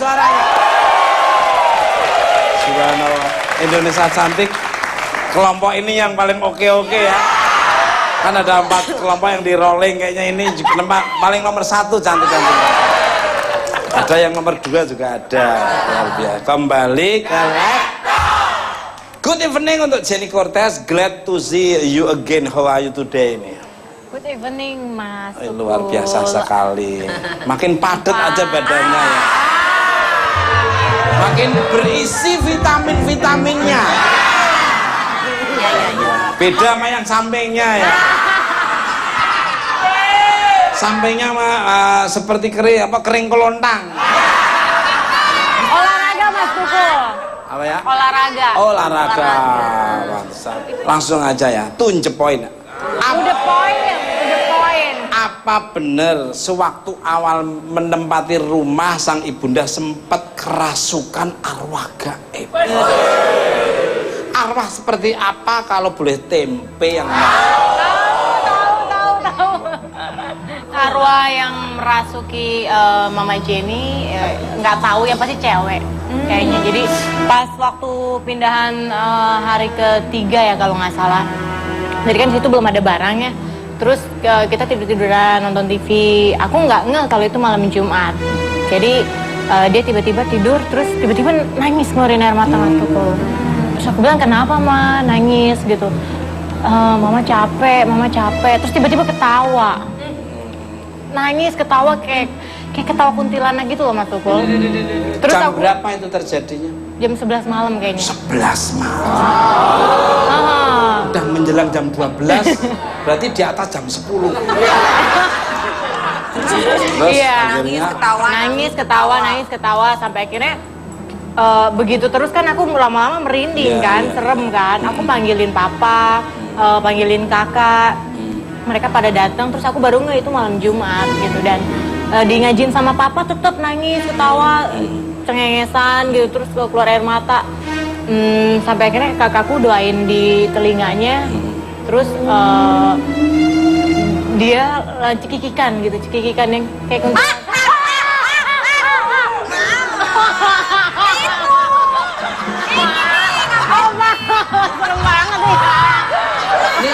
suaranya. Subhanallah. Indonesia Cantik kelompok ini yang paling oke-oke ya. Kan ada 4 kelompok yang di rolling, kayaknya ini paling nomor 1 cantik-cantik. Ada yang nomor 2 juga ada. Luar biasa. Kembali ke Good evening untuk Jenny Cortez. Glad to see you again. How are you today? Good evening, Mas. Luar biasa sekali. Makin padat aja badannya ya. Makin berisi vitamin-vitaminnya. Beda sama yang sampingnya ya. Sampingnya seperti kering kelontang. Olahraga, Mas Tukul. Apa ya? Olahraga. Olahraga. Langsung aja ya. To the point. To the point. Apa benar sewaktu awal menempati rumah sang ibunda sempat kerasukan arwah gaib? Arwah seperti apa kalau boleh tempe yang Tahu. Arwah yang merasuki Mama Jenny nggak tahu, yang pasti cewek kayaknya. Jadi pas waktu pindahan hari ketiga ya kalau nggak salah. Jadi kan situ belum ada barangnya. Terus kita tidur-tiduran nonton TV. Aku nggak ngeh kalau itu malam Jumat. Jadi dia tiba-tiba tidur, terus tiba-tiba nangis ngeluarin air mata Tukul. Terus aku bilang, kenapa Ma nangis gitu? Mama capek. Terus tiba-tiba ketawa. Nangis, ketawa kayak ketawa kuntilanak gitu loh Mas Tukul. Terus jam berapa itu terjadinya? Jam 11 malam kayaknya. 11 malam. Udah menjelang jam 12, berarti di atas jam 10. Terus iya, akhirnya nangis ketawa sampai akhirnya begitu terus kan aku lama-lama merinding serem kan. Aku panggilin papa, panggilin kakak, mereka pada datang, terus aku baru ngeh itu malam Jumat gitu. Dan diingajin sama papa tetap nangis, ketawa, cengengesan gitu, terus keluar air mata. Sampai akhirnya kakakku doain di telinganya, terus dia cekikikan gitu, cekikikan yang kayak kuntilanak. Serem banget nih. ini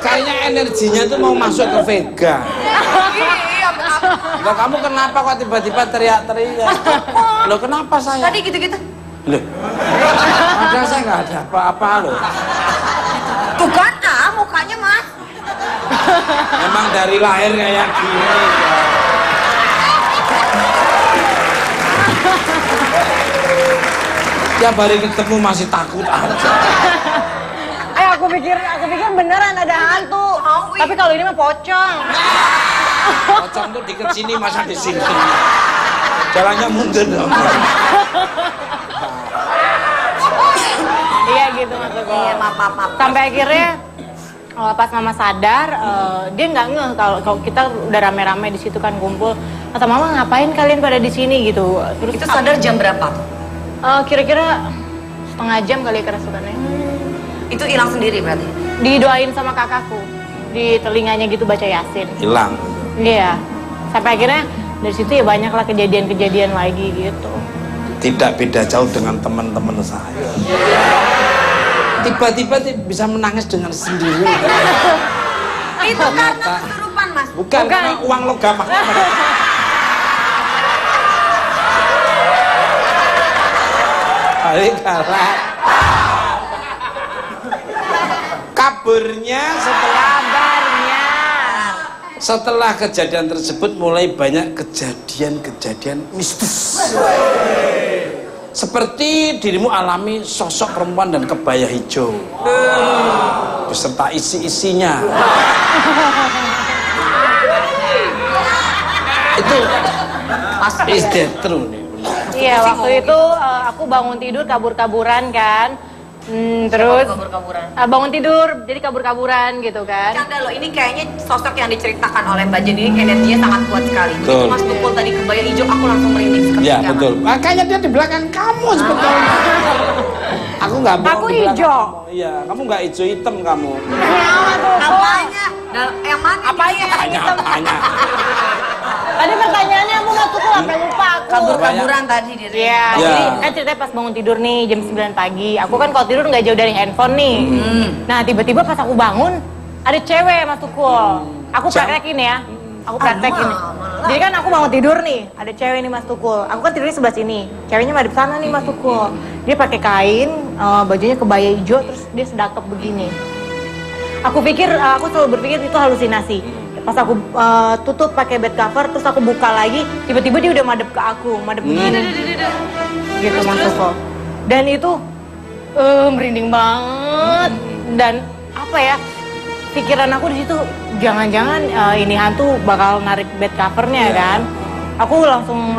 kayaknya energinya tuh mau masuk ke Vega. Loh, kamu kenapa kok tiba-tiba teriak-teriak? Loh, kenapa saya? Tadi gitu-gitu. Loh, padahal saya nggak ada apa-apa loh. Tuh kan, mukanya Mas. Emang dari lahir kayak gini. Tiap hari ketemu masih takut aja. Aku pikir beneran ada hantu. Tapi kalau ini mah pocong. Pocong tuh deket sini, masa di sini. Jalannya mundur dong. Iya gitu Mas Tukul. Iya, maaf. Sampai akhirnya pas Mama sadar, dia nggak ngeh kalau kita udah rame-rame di situ kan kumpul. Kata Mama, ngapain kalian pada di sini gitu. Terus Itu sadar jam berapa? Kira-kira setengah jam kali kerasukannya. Itu hilang sendiri berarti? Didoain sama kakakku, di telinganya gitu baca Yasin. Hilang. Iya. Sampai akhirnya dari situ ya banyaklah kejadian-kejadian lagi gitu. Tidak beda jauh dengan teman-teman saya. Tiba-tiba bisa menangis dengan sendiri. Itu karena kesurupan Mas? Bukan. Karena uang logam. Kabarnya setelah kejadian tersebut mulai banyak kejadian-kejadian mistis. Seperti dirimu alami sosok perempuan dan kebaya hijau beserta isi-isinya. Itu is that true nih? Iya, waktu itu aku bangun tidur kabur-kaburan kan. Terus bangun tidur jadi kabur-kaburan gitu kan. Canda loh, ini kayaknya sosok yang diceritakan oleh Mbak Jenny ini energinya sangat kuat sekali. Begitu Mas Tukul tadi kebaya hijau, aku langsung merinding seketika. Iya betul. Makanya dia di belakang kamu sebetulnya. Aku nggak mau. Aku hijau. Iya, kamu nggak hijau hitam kamu. Apanya? Yang mana? Apanya? Apanya? Tadi pertanyaannya aku nggak Tukul sampai lupa aku. Kabur-kaburan tadi dia. Iya, jadi kan ceritanya pas bangun tidur nih jam 9 pagi. Aku kan kalau tidur nggak jauh dari handphone nih. Nah tiba-tiba pas aku bangun ada cewek Mas Tukul. Aku praktekin ya. Aku praktekin. Jadi kan aku bangun tidur nih, ada cewek nih Mas Tukul. Aku kan tidurnya sebelah sini. Ceweknya madep sana nih Mas Tukul. Dia pakai kain, bajunya kebaya hijau, terus dia sedakep begini. Aku selalu berpikir itu halusinasi. Pas aku tutup pakai bed cover, terus aku buka lagi, tiba-tiba dia udah madep ke aku, madep begini. Gitu Mas Tukul. Dan itu merinding banget. Dan apa ya? Pikiran aku di situ jangan-jangan ini hantu bakal narik bed covernya kan. Aku langsung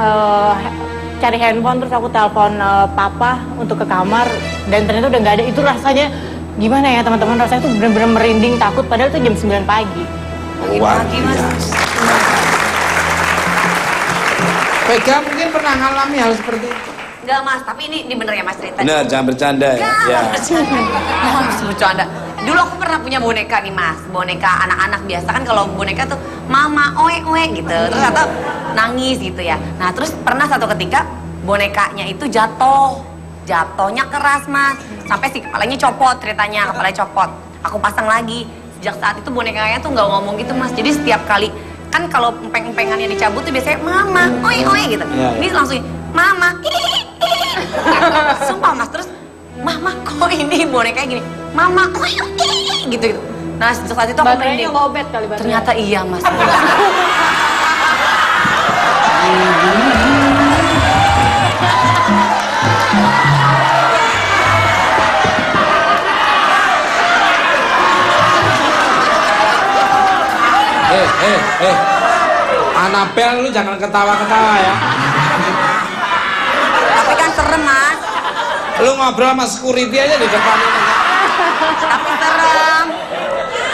cari handphone, terus aku telepon papa untuk ke kamar, dan ternyata udah nggak ada. Itu rasanya gimana ya teman-teman, rasanya tuh bener-bener merinding takut, padahal itu jam 9 pagi. Pagi Mas. Vega mungkin pernah ngalami hal seperti itu. Enggak Mas, tapi ini bener ya Mas cerita. Bener, jangan bercanda ya. Mohon bercanda. Dulu aku pernah punya boneka nih Mas, boneka anak-anak biasa kan, kalau boneka tuh mama oe gitu, terus atau nangis gitu ya. Nah terus pernah satu ketika bonekanya itu jatuhnya keras Mas, sampai si kepalanya copot, ceritanya kepalanya copot. Aku pasang lagi. Sejak saat itu bonekanya tuh nggak ngomong gitu Mas, jadi setiap kali kan kalau empeng-empengannya dicabut tuh biasanya mama oe gitu. Ini langsung mama sumpah Mas. Terus mama kok ini bonekanya gini, mama gitu. Nah sejak saat itu aku merinding. Lobet kali baterainya. Ternyata iya Mas. Anabel, lu jangan ketawa-ketawa ya. Tapi kan serem Mas. Lu ngobrol sama security aja di depan ini. Tapi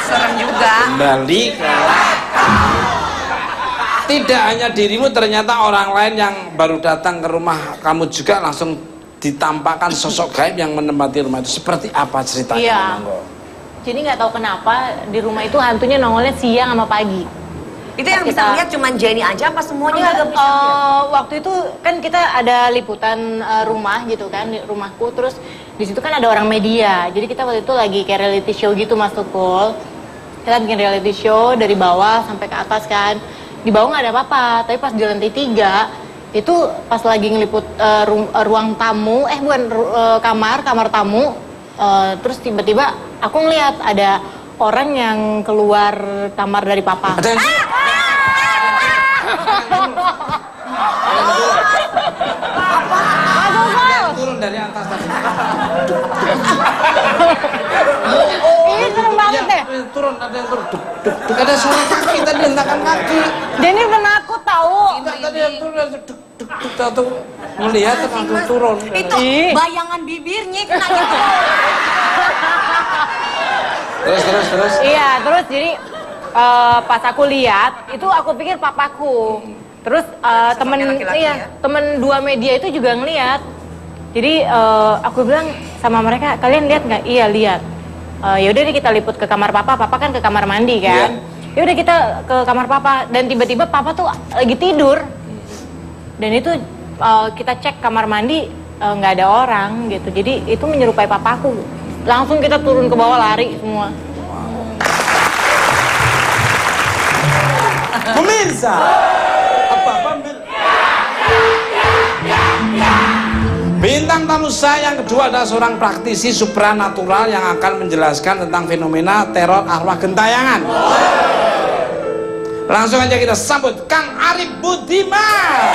serem juga. Kembali ke... Tidak hanya dirimu, ternyata orang lain yang baru datang ke rumah kamu juga langsung ditampakkan sosok gaib yang menempati rumah itu. Seperti apa ceritanya? Iya. Jadi nggak tahu kenapa di rumah itu hantunya nongolnya siang sama pagi. Itu yang bisa lihat cuman Jenny aja apa semuanya juga bisa lihat? Waktu itu kan kita ada liputan rumah gitu kan, di rumahku, terus di situ kan ada orang media. Jadi kita waktu itu lagi kayak reality show gitu Mas Tukul. Kita bikin reality show dari bawah sampai ke atas kan. Di bawah nggak ada apa-apa, tapi pas di lantai 3 itu pas lagi ngeliput ruang tamu, kamar tamu, terus tiba-tiba aku ngeliat ada orang yang keluar kamar dari papa. Ada yang turun dari atas tadi. Ini serem banget deh. Turun, ada yang turun. Duk, ada suara kaki tadi, hentakan kaki. Denny udah nakut tahu. Enggak, tadi yang turun, duk, melihat langsung turun. Itu bayangan bibirnya kena gitu. Terus. Iya, terus jadi pas aku lihat itu aku pikir papaku. Terus temen 2 media itu juga ngeliat. Jadi aku bilang sama mereka, kalian lihat nggak? Iya lihat. Yaudah deh kita liput ke kamar papa kan ke kamar mandi kan. Yaudah kita ke kamar papa, dan tiba-tiba papa tuh lagi tidur. Dan itu kita cek kamar mandi nggak ada orang gitu. Jadi itu menyerupai papaku. Langsung kita turun ke bawah, lari semua. Pemirsa, bintang tamu saya yang kedua adalah seorang praktisi supranatural yang akan menjelaskan tentang fenomena teror arwah gentayangan. Langsung aja kita sambut Kang Arif Budiman.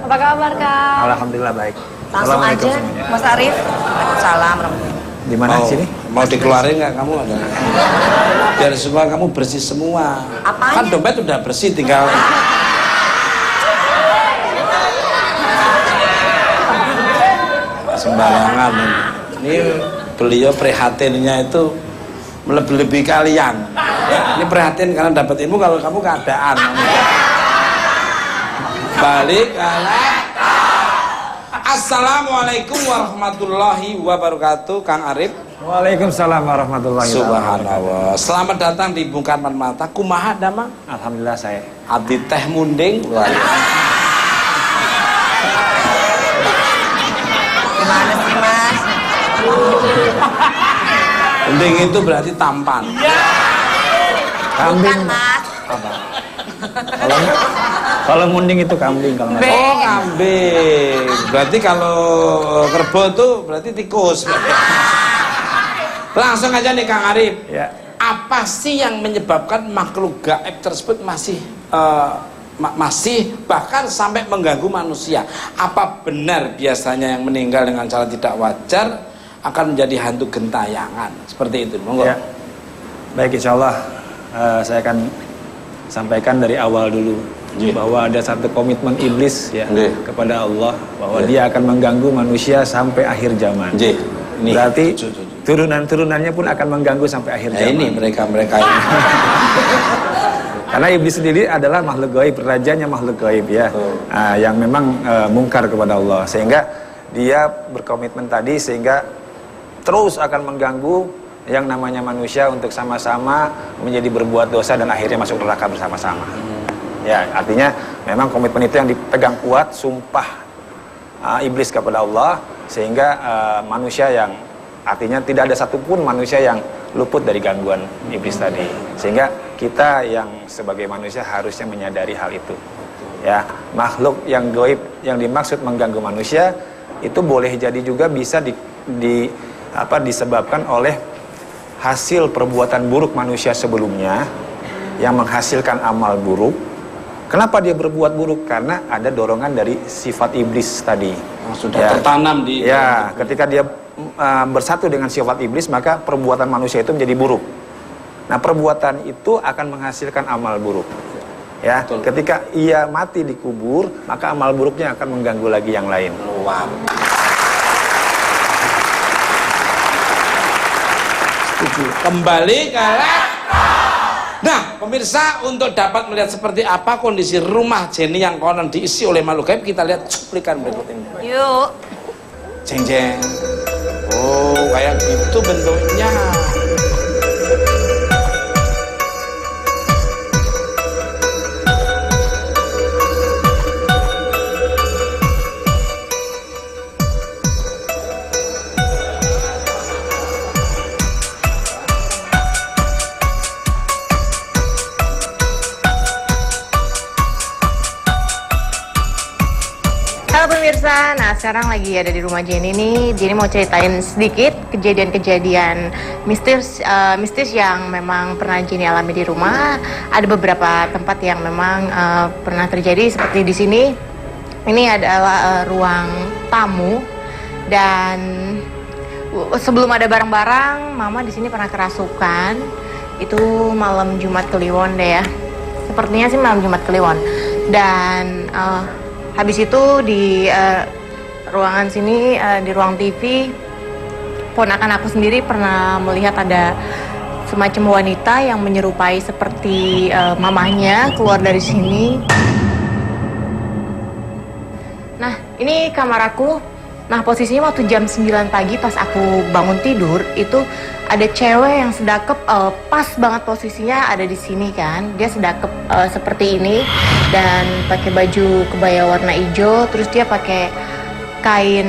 Apa kabar Kak? Alhamdulillah baik. Langsung aja Mas Arif. Waalaikumsalam. Di mana sini? Mau dikeluarin nggak kamu ada? Biar semua kamu bersih semua. Apanya? Kan dompet udah bersih, tinggal sembarangan ini. beliau prihatinnya itu melebih-lebih kalian. Ini prihatin karena dapat ilmu, kalau kamu keadaan. Balik ke Assalamualaikum warahmatullahi wabarakatuh, Kang Arif. Waalaikumsalam warahmatullahi wabarakatuh. Subhanallah. Selamat datang di Bungkaman Mata. Kumaha damang? Alhamdulillah saya. Abdi teh munding. Gimana sih Mas? Munding itu berarti tampan. Kambing. Bukan Mas. Apa? Kalau munding itu kambing kalau nggak salah. Oh, kambing. Berarti kalau kerbau tuh berarti tikus. Langsung aja nih Kang Arif. Ya. Apa sih yang menyebabkan makhluk gaib tersebut masih bahkan sampai mengganggu manusia? Apa benar biasanya yang meninggal dengan cara tidak wajar akan menjadi hantu gentayangan? Seperti itu, monggo. Ya. Baik, insya Allah saya akan sampaikan dari awal dulu bahwa ada satu komitmen iblis ya kepada Allah bahwa dia akan mengganggu manusia sampai akhir zaman. Ini. Berarti turunan-turunannya pun akan mengganggu sampai akhir zaman. Ini mereka ini. Karena iblis sendiri adalah makhluk gaib, rajanya makhluk gaib ya, yang memang mungkar kepada Allah, sehingga dia berkomitmen tadi sehingga terus akan mengganggu yang namanya manusia untuk sama-sama menjadi berbuat dosa dan akhirnya masuk neraka bersama-sama. Ya, artinya memang komitmen itu yang dipegang kuat, sumpah iblis kepada Allah, sehingga manusia yang artinya tidak ada satupun manusia yang luput dari gangguan iblis tadi, sehingga kita yang sebagai manusia harusnya menyadari hal itu ya. Makhluk yang gaib yang dimaksud mengganggu manusia itu boleh jadi juga bisa disebabkan oleh hasil perbuatan buruk manusia sebelumnya yang menghasilkan amal buruk. Kenapa dia berbuat buruk? Karena ada dorongan dari sifat iblis tadi. Sudah tertanam di. Ya, ketika dia bersatu dengan sifat iblis, maka perbuatan manusia itu menjadi buruk. Nah, perbuatan itu akan menghasilkan amal buruk. Ya, Betul. ketika ia mati dikubur, maka amal buruknya akan mengganggu lagi yang lain. Wow. Kembali ke Nah, pemirsa, untuk dapat melihat seperti apa kondisi rumah Jenny yang konon diisi oleh makhluk gaib, kita lihat cuplikan berikut ini. Yuk. Jeng jeng. Oh, kayak gitu bentuknya. Halo pemirsa, nah sekarang lagi ada di rumah Jenny nih. Jenny mau ceritain sedikit kejadian-kejadian mistis yang memang pernah Jenny alami di rumah. Ada beberapa tempat yang memang pernah terjadi seperti di sini. Ini adalah ruang tamu dan sebelum ada barang-barang, Mama di sini pernah kerasukan. Itu malam Jumat Kliwon deh ya. Sepertinya sih malam Jumat Kliwon. Dan habis itu di ruangan sini, di ruang TV, ponakan aku sendiri pernah melihat ada semacam wanita yang menyerupai seperti mamahnya keluar dari sini. Nah, ini kamar aku. Nah, posisinya waktu jam 9 pagi pas aku bangun tidur, itu ada cewek yang sedakep, pas banget posisinya ada di sini kan. Dia sedakep seperti ini dan pakai baju kebaya warna hijau, terus dia pakai kain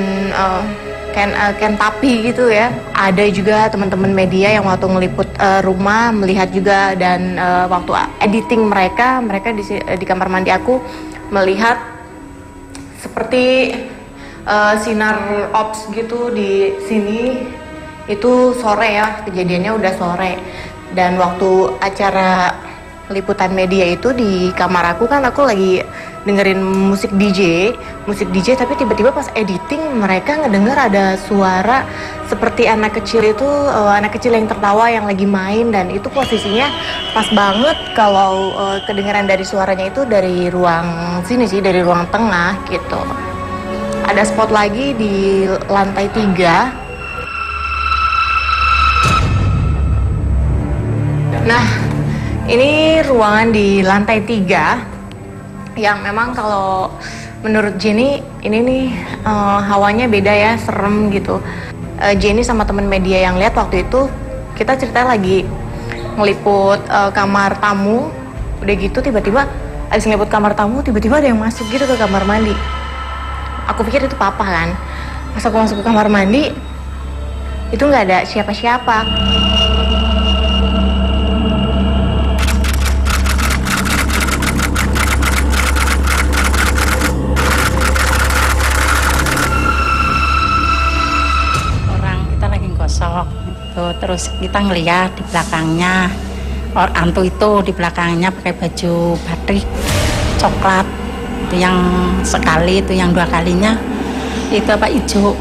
tapi gitu ya. Ada juga teman-teman media yang waktu ngeliput rumah melihat juga, dan waktu editing mereka di kamar mandi aku melihat seperti sinar ops gitu di sini. Itu sore ya, kejadiannya udah sore. Dan waktu acara liputan media itu di kamar aku kan, aku lagi dengerin musik DJ, tapi tiba-tiba pas editing mereka ngedenger ada suara seperti anak kecil itu, anak kecil yang tertawa yang lagi main, dan itu posisinya pas banget kalau kedengeran dari suaranya itu dari ruang sini sih, dari ruang tengah gitu. Ada spot lagi di lantai 3. Nah, ini ruangan di lantai 3 yang memang kalau menurut Jenny ini nih hawanya beda ya, serem gitu. Jenny sama temen media yang lihat waktu itu kita ceritanya lagi ngeliput kamar tamu, udah gitu tiba-tiba abis ngeliput kamar tamu tiba-tiba ada yang masuk gitu ke kamar mandi. Aku pikir itu papa kan. Pas aku masuk ke kamar mandi itu nggak ada siapa-siapa. Gosok gitu. Terus kita ngeliat di belakangnya hantu itu di belakangnya pakai baju batik coklat, itu yang sekali, itu yang 2 kalinya itu apa hijau.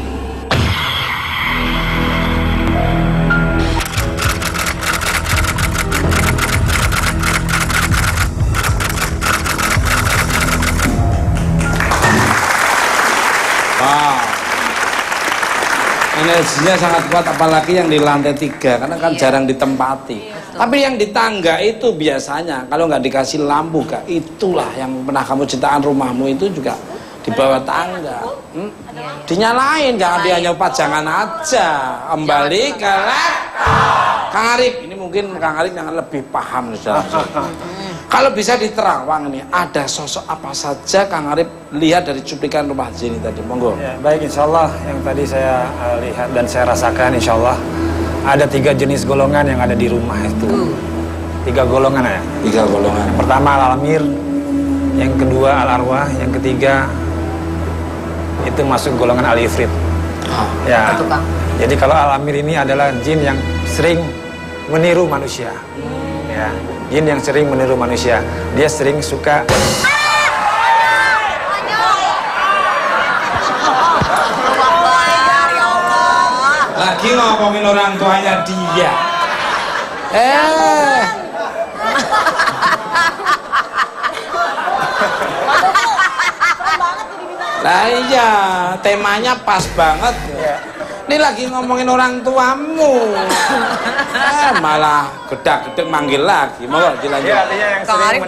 Energinya sangat kuat, apalagi yang di lantai 3 karena kan jarang ditempati. Tapi yang di tangga itu biasanya kalau nggak dikasih lampu, Kak, itulah yang pernah kamu ceritakan rumahmu itu juga di bawah tangga. Dinyalain, jangan dia hanya pajangan aja. Kembali ke laptop. Kang Arif, ini mungkin Kang Arif yang lebih paham sudah. Kalau bisa diterangkan ini, ada sosok apa saja Kang Arif lihat dari cuplikan rumah Jenny tadi, monggo. Ya, baik, insya Allah yang tadi saya lihat dan saya rasakan, insya Allah ada 3 jenis golongan yang ada di rumah itu. 3 golongan ya. 3 golongan. Yang pertama al-amir, yang kedua al-arwah, yang ketiga itu masuk golongan al-ifrit. Ya. Jadi kalau al-amir ini adalah jin yang sering meniru manusia. Ya. Jin yang sering meniru manusia. Dia sering suka lagi ngomongin orang tuanya dia. Lah iya, temanya pas banget. Ini lagi ngomongin orang tuamu. Malah gedak-gedek manggil lagi. Mau dilanjut. Ya, artinya yang sering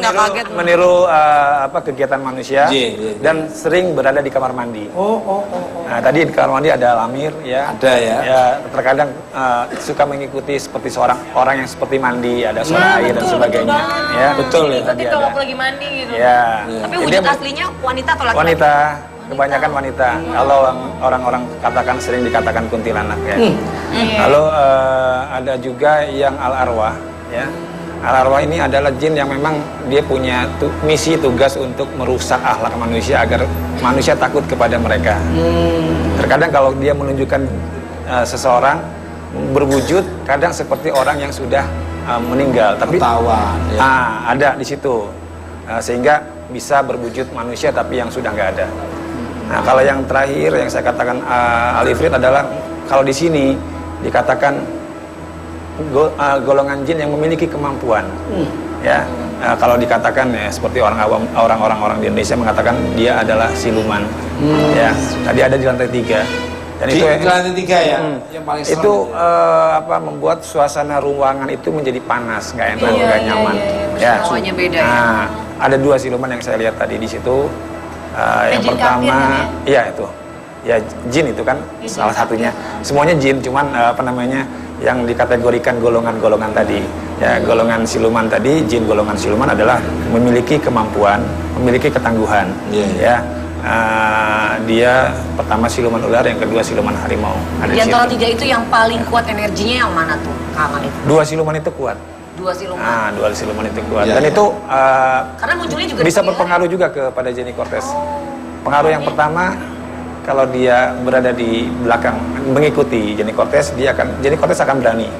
meniru kegiatan manusia dan sering berada di kamar mandi. Nah, tadi di kamar mandi ada al-amir ya. Ada ya. Ya, terkadang suka mengikuti seperti seorang orang yang seperti mandi, ada suara air dan sebagainya. Ya, betul ya. Tadi Kalau ada. aku lagi mandi gitu. Ya. Tapi wujud aslinya wanita atau laki-laki? Wanita, kebanyakan wanita. Kalau orang-orang katakan sering dikatakan kuntilanak ya. Lalu ada juga yang al-arwah ya. Al-arwah ini adalah jin yang memang dia punya misi tugas untuk merusak akhlak manusia agar manusia takut kepada mereka. Terkadang kalau dia menunjukkan seseorang berwujud kadang seperti orang yang sudah meninggal, tapi Ketawa, ya. Ada di situ sehingga bisa berwujud manusia tapi yang sudah nggak ada. Nah, kalau yang terakhir yang saya katakan al-ifrit adalah kalau di sini dikatakan golongan jin yang memiliki kemampuan. Ya, kalau dikatakan ya seperti orang-orang di Indonesia mengatakan dia adalah siluman. Ya, tadi ada di lantai 3. Dan Di itu lantai 3 ya. Yang paling serem. itu membuat suasana ruangan itu menjadi panas, nggak enak, nggak nyaman. Ya. Hawanya beda ya. Nah, ada 2 siluman yang saya lihat tadi di situ. Yang jin kafir pertama, kan iya itu, ya jin itu kan salah satunya. Semuanya jin, cuman yang dikategorikan golongan-golongan tadi. Ya, golongan siluman tadi, jin golongan siluman adalah memiliki kemampuan, memiliki ketangguhan. Ya, dia pertama siluman ular, yang kedua siluman harimau. Ada Di antara 3 itu yang paling kuat energinya yang mana tuh, Kang Arif? 2 siluman itu kuat. 2 siluman. 2 siluman itu kuat. Ya, Dan ya. itu Karena munculnya juga bisa di pagi berpengaruh juga kepada Jenny Cortez. Pengaruh yang pertama, kalau dia berada di belakang mengikuti Jenny Cortez, Jenny Cortez akan berani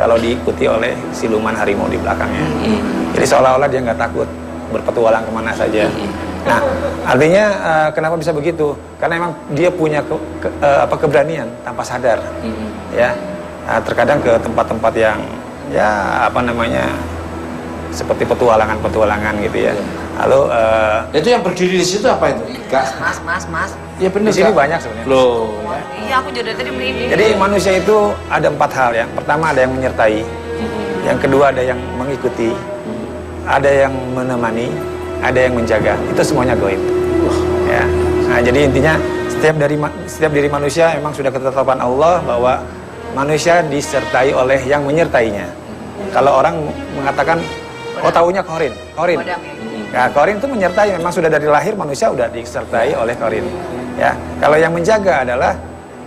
kalau diikuti oleh siluman harimau di belakangnya. Jadi seolah-olah dia nggak takut berpetualang kemana saja. Nah, artinya kenapa bisa begitu? Karena memang dia punya keberanian tanpa sadar. Ya, terkadang ke tempat-tempat yang seperti petualangan gitu ya. Lalu itu yang berdiri di situ apa itu? Mas. Ya benar. di sini banyak sebenarnya. Loh, ya. Iya, aku juga dari tadi merinding. Jadi manusia itu ada 4 hal ya. Pertama ada yang menyertai, yang kedua ada yang mengikuti, ada yang menemani, ada yang menjaga. Itu semuanya gaib. Ya. Nah, jadi intinya setiap diri manusia memang sudah ketetapan Allah bahwa manusia disertai oleh yang menyertainya. Kalau orang mengatakan, oh taunya korin. Kodam, ya. Ya, korin itu menyertai, memang sudah dari lahir manusia sudah disertai oleh korin. Ya, kalau yang menjaga adalah,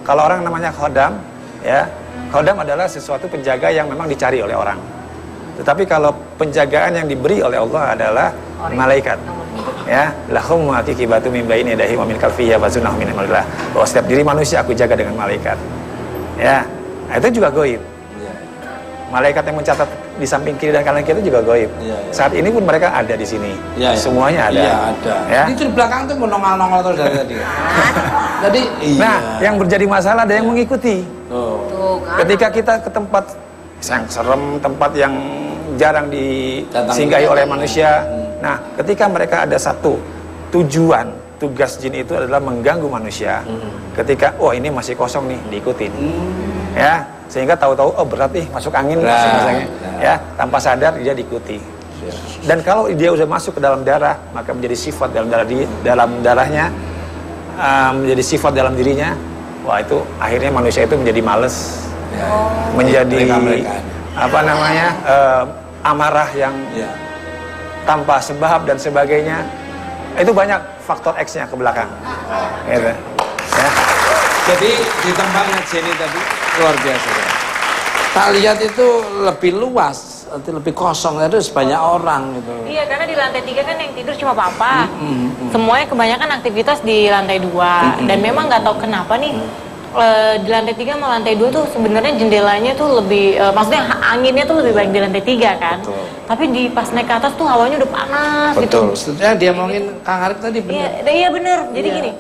kalau orang namanya khodam, ya, khodam adalah sesuatu penjaga yang memang dicari oleh orang. Tetapi kalau penjagaan yang diberi oleh Allah adalah malaikat. Ya, lahum mu'aqibatu min baini yadayhi wa min khalfihi yahfazunahu min amrillah. Bahwa setiap diri manusia aku jaga dengan malaikat. Ya, nah, itu juga gaib. Malaikat yang mencatat di samping kiri dan kanan kita juga gaib. Saat ini pun mereka ada di sini. Semuanya ada. Iya, ada. Ya. Ini di belakang tuh nongol-nongol terus dari tadi. Tadi Nah, yang menjadi masalah ada yang mengikuti. Tuh kan. Ketika kita ke tempat yang serem, tempat yang jarang disinggahi oleh manusia. Nah, ketika mereka ada satu tujuan, tugas jin itu adalah mengganggu manusia. Ketika, oh ini masih kosong nih, diikutin. Ya, sehingga tahu-tahu, oh berat nih, masuk angin, ya, tanpa sadar dia diikuti. Dan kalau dia udah masuk ke dalam darah, maka menjadi sifat dalam darahnya, menjadi sifat dalam dirinya. Wah, itu akhirnya manusia itu menjadi males, menjadi apa namanya, amarah yang tanpa sebab dan sebagainya. Itu banyak faktor X-nya ke belakang. Gitu. Ya. Jadi di tempatnya Jenny tadi luar biasa. Tak lihat itu lebih luas, lebih kosong, itu banyak orang gitu. Iya, karena di lantai 3 kan yang tidur cuma papa. Semuanya kebanyakan aktivitas di lantai 2. Dan memang nggak tahu kenapa nih, di lantai 3 sama lantai 2 tuh sebenarnya jendelanya tuh lebih, maksudnya anginnya tuh lebih baik di lantai 3 kan. Betul. Tapi di pas naik ke atas tuh hawanya udah panas. Betul. Gitu. Sebenarnya dia ngomongin Kang Arif tadi benar. Iya bener. Jadi gini,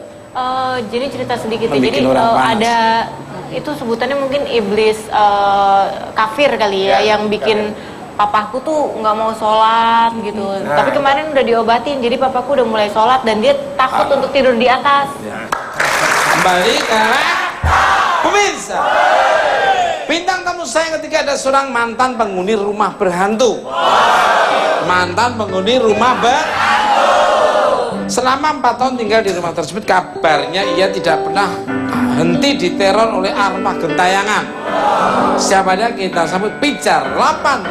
jadi cerita sedikit ya. Jadi ada itu sebutannya mungkin iblis kafir kali ya, yang bikin papaku tuh nggak mau sholat gitu. Tapi kemarin udah diobatin, jadi papaku udah mulai sholat dan dia takut untuk tidur di atas. Kembali ke pemirsa. Bintang tamu saya ketika ada seorang mantan penghuni rumah berhantu. Mantan penghuni rumah berhantu. Selama 4 tahun tinggal di rumah tersebut, kabarnya ia tidak pernah henti diteror oleh arwah gentayangan. Siapa dia? Kita sambut Pijar 88.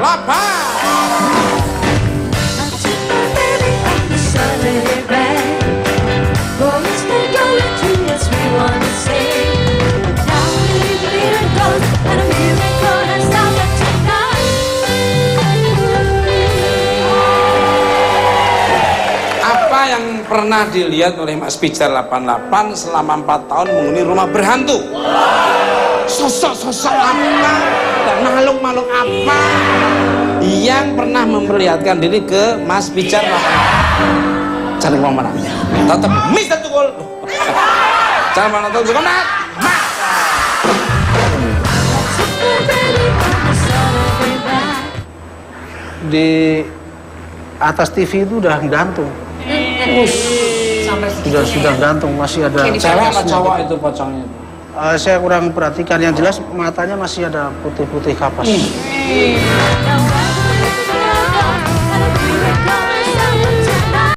Apa yang pernah dilihat oleh Mas Pijar 88 selama 4 tahun menghuni rumah berhantu? Sosok-sosok apa dan makhluk-makhluk apa yang pernah memperlihatkan diri ke Mas Pijar 88? Cari mau mana? Tetap Mister Tukul. Jangan mana tahu Tukul. Di atas TV itu udah gantung. Sudah gantung, masih ada. Cewek apa cowok itu pocongnya? Saya kurang perhatikan, yang jelas matanya masih ada putih-putih kapas.